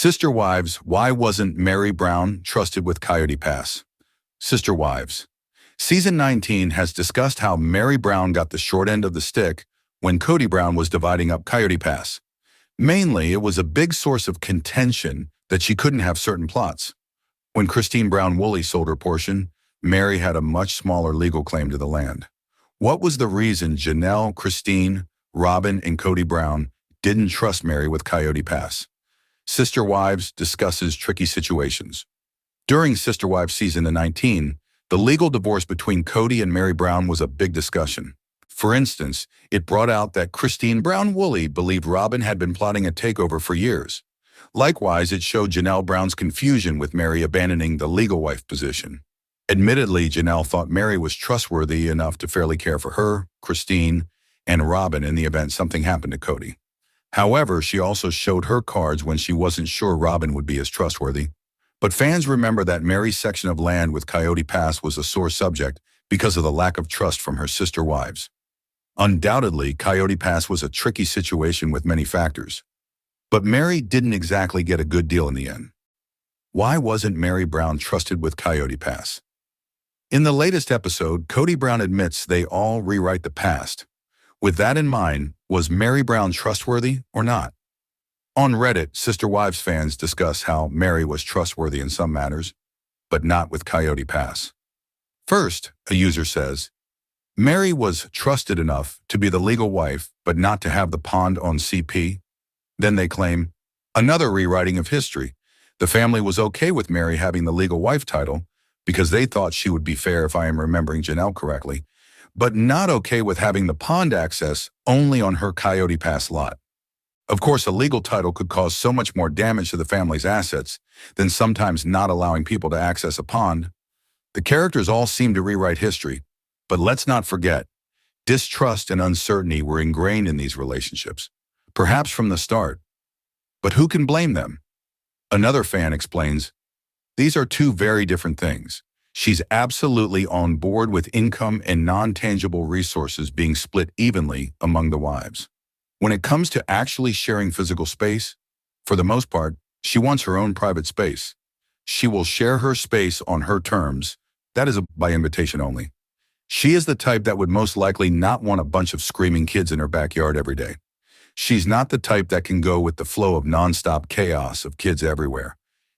Sister Wives, why wasn't Meri Brown trusted with Coyote Pass? Sister Wives. Season 19 has discussed how Meri Brown got the short end of the stick when Kody Brown was dividing up Coyote Pass. Mainly, it was a big source of contention that she couldn't have certain plots. When Christine Brown Woolley sold her portion, Meri had a much smaller legal claim to the land. What was the reason Janelle, Christine, Robin, and Kody Brown didn't trust Meri with Coyote Pass? Sister Wives discusses tricky situations. During Sister Wives season 19, the legal divorce between Kody and Meri Brown was a big discussion. For instance, it brought out that Christine Brown Woolley believed Robin had been plotting a takeover for years. Likewise, it showed Janelle Brown's confusion with Meri abandoning the legal wife position. Admittedly, Janelle thought Meri was trustworthy enough to fairly care for her, Christine, and Robin in the event something happened to Kody. However, she also showed her cards when she wasn't sure Robin would be as trustworthy. But fans remember that Meri's section of land with Coyote Pass was a sore subject because of the lack of trust from her sister wives. Undoubtedly, Coyote Pass was a tricky situation with many factors. But Meri didn't exactly get a good deal in the end. Why wasn't Meri Brown trusted with Coyote Pass? In the latest episode, Kody Brown admits they all rewrite the past. With that in mind, was Meri Brown trustworthy or not? On Reddit, Sister Wives fans discuss how Meri was trustworthy in some matters, but not with Coyote Pass. First, a user says, Meri was trusted enough to be the legal wife, but not to have the pond on CP. Then they claim, another rewriting of history. The family was okay with Meri having the legal wife title because they thought she would be fair, if I am remembering Janelle correctly, but not okay with having the pond access only on her Coyote Pass lot. Of course, a legal title could cause so much more damage to the family's assets than sometimes not allowing people to access a pond. The characters all seem to rewrite history, but let's not forget, distrust and uncertainty were ingrained in these relationships, perhaps from the start. But who can blame them? Another fan explains, these are two very different things. She's absolutely on board with income and non-tangible resources being split evenly among the wives. When it comes to actually sharing physical space, for the most part, she wants her own private space. She will share her space on her terms. That is by invitation only. She is the type that would most likely not want a bunch of screaming kids in her backyard every day. She's not the type that can go with the flow of nonstop chaos of kids everywhere,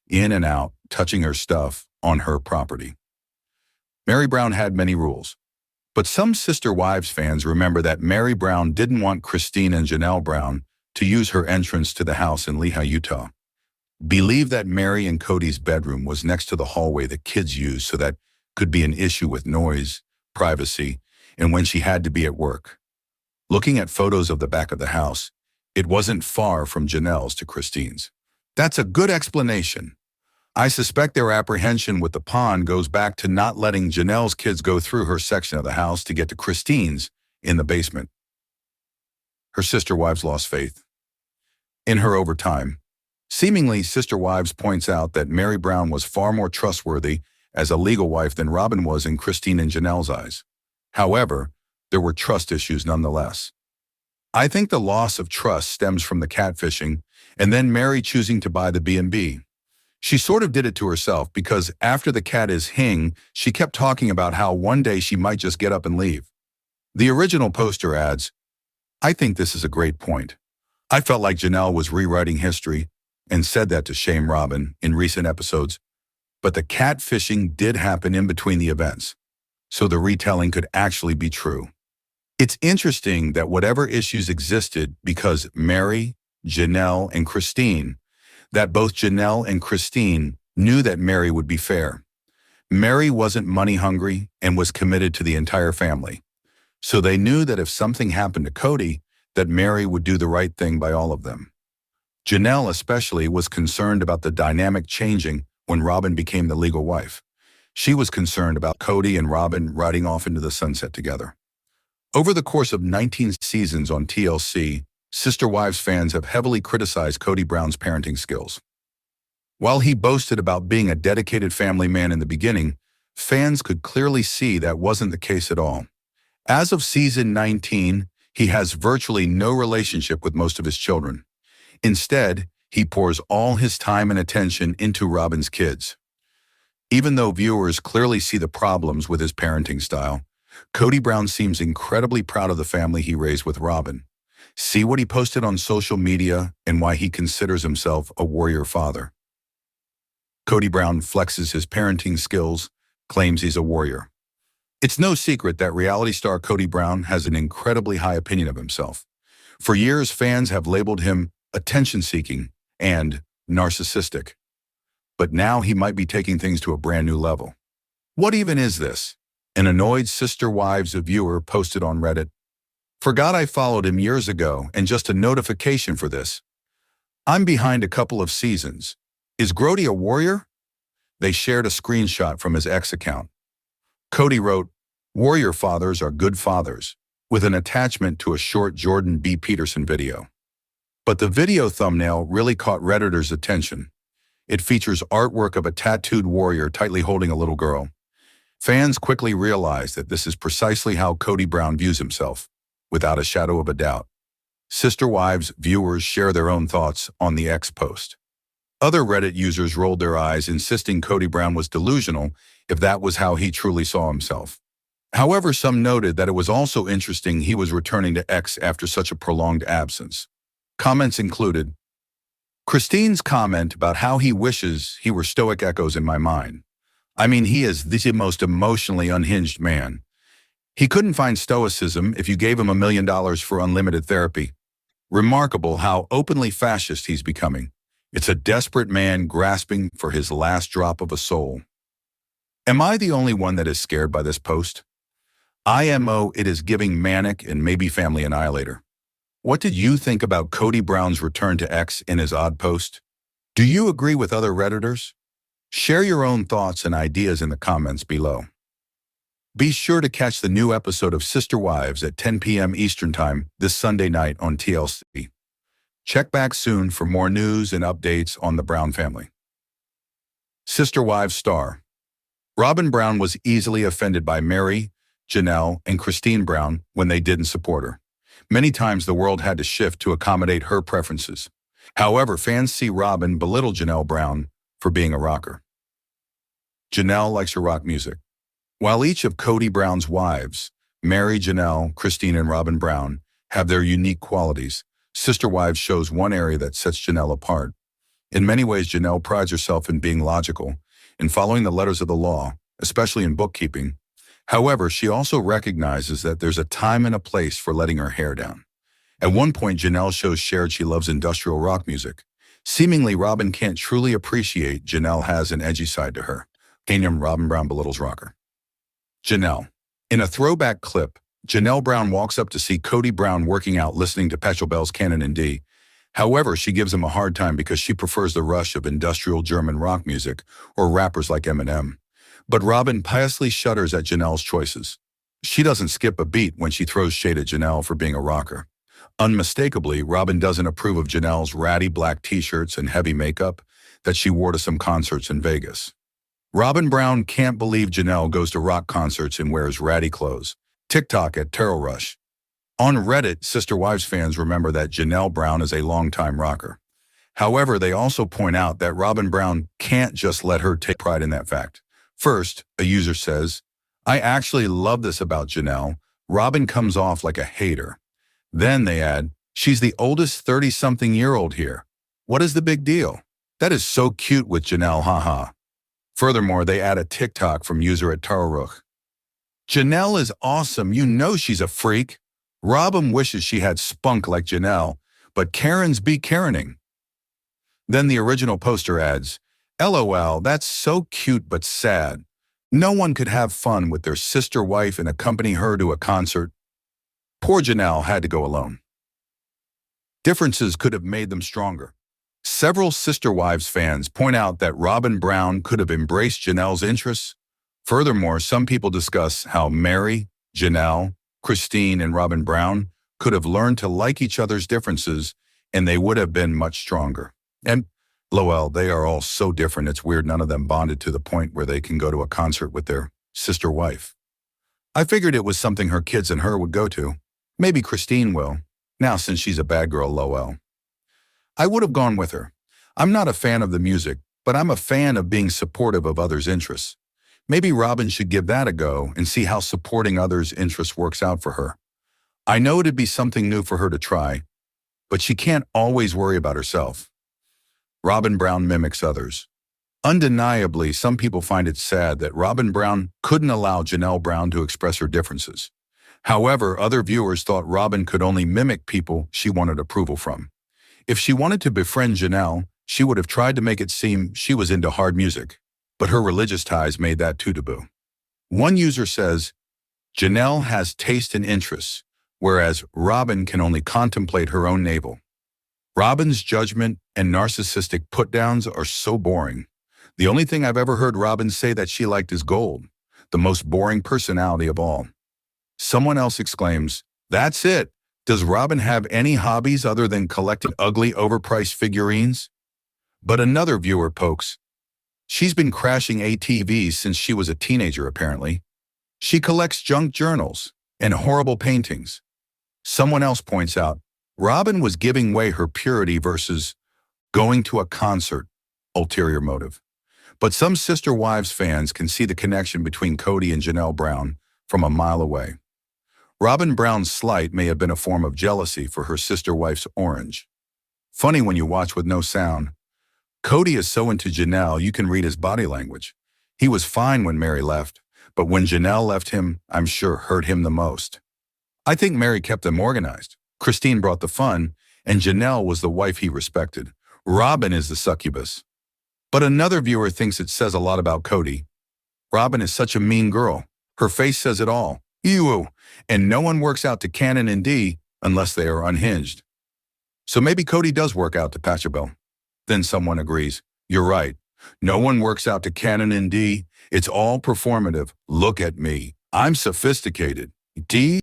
in and out, touching her stuff on her property. Meri Brown had many rules, but some Sister Wives fans remember that Meri Brown didn't want Christine and Janelle Brown to use her entrance to the house in Lehi, Utah. Believe that Meri and Kody's bedroom was next to the hallway that kids use, so that could be an issue with noise, privacy, and when she had to be at work. Looking at photos of the back of the house, it wasn't far from Janelle's to Christine's. That's a good explanation. I suspect their apprehension with the pond goes back to not letting Janelle's kids go through her section of the house to get to Christine's in the basement. Her sister wives lost faith in her over time. Seemingly, Sister Wives points out that Meri Brown was far more trustworthy as a legal wife than Robin was in Christine and Janelle's eyes. However, there were trust issues nonetheless. I think the loss of trust stems from the catfishing and then Meri choosing to buy the B&B. She sort of did it to herself because after the cat is hing, she kept talking about how one day she might just get up and leave. The original poster adds, I think this is a great point. I felt like Janelle was rewriting history and said that to shame Robin in recent episodes, but the catfishing did happen in between the events, so the retelling could actually be true. It's interesting that whatever issues existed because Meri, Janelle, and Christine, that both Janelle and Christine knew that Meri would be fair. Meri wasn't money hungry and was committed to the entire family. So they knew that if something happened to Kody, that Meri would do the right thing by all of them. Janelle especially was concerned about the dynamic changing when Robin became the legal wife. She was concerned about Kody and Robin riding off into the sunset together. Over the course of 19 seasons on TLC, Sister Wives fans have heavily criticized Kody Brown's parenting skills. While he boasted about being a dedicated family man in the beginning, fans could clearly see that wasn't the case at all. As of season 19, he has virtually no relationship with most of his children. Instead, He pours all his time and attention into Robin's kids. Even though viewers clearly see the problems with his parenting style, Kody Brown seems incredibly proud of the family he raised with Robin. See what he posted on social media and why he considers himself a warrior father. Kody Brown flexes his parenting skills, claims he's a warrior. It's no secret that reality star Kody Brown has an incredibly high opinion of himself. For years, fans have labeled him attention-seeking and narcissistic. But now he might be taking things to a brand new level. What even is this? An annoyed Sister Wives viewer posted on Reddit. Forgot I followed him years ago and just a notification for this. I'm behind a couple of seasons. Is Kody a warrior? They shared a screenshot from his ex account. Kody wrote, "Warrior fathers are good fathers," with an attachment to a short Jordan B. Peterson video. But the video thumbnail really caught Redditors' attention. It features artwork of a tattooed warrior tightly holding a little girl. Fans quickly realized that this is precisely how Kody Brown views himself, without a shadow of a doubt. Sister Wives viewers share their own thoughts on the X post. Other Reddit users rolled their eyes, insisting Kody Brown was delusional if that was how he truly saw himself. However, some noted that it was also interesting he was returning to X after such a prolonged absence. Comments included, Christine's comment about how he wishes he were stoic echoes in my mind. I mean, he is the most emotionally unhinged man. He couldn't find stoicism if you gave him $1 million for unlimited therapy. Remarkable how openly fascist he's becoming. It's a desperate man grasping for his last drop of a soul. Am I the only one that is scared by this post? IMO, it is giving manic and maybe family annihilator. What did you think about Kody Brown's return to X in his odd post? Do you agree with other Redditors? Share your own thoughts and ideas in the comments below. Be sure to catch the new episode of Sister Wives at 10 p.m. Eastern Time this Sunday night on TLC. Check back soon for more news and updates on the Brown family. Sister Wives star Robin Brown was easily offended by Meri, Janelle, and Christine Brown when they didn't support her. Many times the world had to shift to accommodate her preferences. However, fans see Robin belittle Janelle Brown for being a rocker. Janelle likes her rock music. While each of Kody Brown's wives, Meri, Janelle, Christine, and Robin Brown, have their unique qualities, Sister Wives shows one area that sets Janelle apart. In many ways, Janelle prides herself in being logical, in following the letters of the law, especially in bookkeeping. However, she also recognizes that there's a time and a place for letting her hair down. At one point, Janelle shows shared she loves industrial rock music. Seemingly, Robin can't truly appreciate Janelle has an edgy side to her. Robin Brown belittles rocker. Janelle. In a throwback clip, Janelle Brown walks up to see Kody Brown working out listening to Pachelbel's Canon in D. However, she gives him a hard time because she prefers the rush of industrial German rock music or rappers like Eminem. But Robin piously shudders at Janelle's choices. She doesn't skip a beat when she throws shade at Janelle for being a rocker. Unmistakably, Robin doesn't approve of Janelle's ratty black t-shirts and heavy makeup that she wore to some concerts in Vegas. Robin Brown can't believe Janelle goes to rock concerts and wears ratty clothes. TikTok at Tarot Rush. On Reddit, Sister Wives fans remember that Janelle Brown is a longtime rocker. However, they also point out that Robin Brown can't just let her take pride in that fact. First, a user says, I actually love this about Janelle. Robin comes off like a hater. Then they add, she's the oldest 30-something-year-old here. What is the big deal? That is so cute with Janelle, haha. Furthermore, they add a TikTok from user at Taroruch. Janelle is awesome. You know she's a freak. Robin wishes she had spunk like Janelle, but Karens be Karening. Then the original poster adds, LOL, that's so cute but sad. No one could have fun with their sister wife and accompany her to a concert. Poor Janelle had to go alone. Differences could have made them stronger. Several Sister Wives fans point out that Robin Brown could have embraced Janelle's interests. Furthermore, some people discuss how Meri, Janelle, Christine, and Robin Brown could have learned to like each other's differences, and they would have been much stronger. And, lol, they are all so different, it's weird none of them bonded to the point where they can go to a concert with their sister wife. I figured it was something her kids and her would go to. Maybe Christine will, now since she's a bad girl, lol. I would have gone with her. I'm not a fan of the music, but I'm a fan of being supportive of others' interests. Maybe Robin should give that a go and see how supporting others' interests works out for her. I know it'd be something new for her to try, but she can't always worry about herself. Robin Brown mimics others. Undeniably, some people find it sad that Robin Brown couldn't allow Janelle Brown to express her differences. However, other viewers thought Robin could only mimic people she wanted approval from. If she wanted to befriend Janelle, she would have tried to make it seem she was into hard music, but her religious ties made that too taboo. One user says, Janelle has taste and interests, whereas Robin can only contemplate her own navel. Robin's judgment and narcissistic put-downs are so boring. The only thing I've ever heard Robin say that she liked is gold, the most boring personality of all. Someone else exclaims, that's it. Does Robin have any hobbies other than collecting ugly, overpriced figurines? But another viewer pokes, she's been crashing ATVs since she was a teenager, apparently. She collects junk journals and horrible paintings. Someone else points out, Robin was giving away her purity versus going to a concert, ulterior motive. But some Sister Wives fans can see the connection between Kody and Janelle Brown from a mile away. Robin Brown's slight may have been a form of jealousy for her sister wife's orange. Funny when you watch with no sound. Kody is so into Janelle you can read his body language. He was fine when Meri left, but when Janelle left him, I'm sure hurt him the most. I think Meri kept them organized. Christine brought the fun, and Janelle was the wife he respected. Robin is the succubus. But another viewer thinks it says a lot about Kody. Robin is such a mean girl. Her face says it all. Ew. And no one works out to canon and D unless they are unhinged. So maybe Kody does work out to Pachelbel. Then someone agrees. You're right. No one works out to canon and D. It's all performative. Look at me. I'm sophisticated. D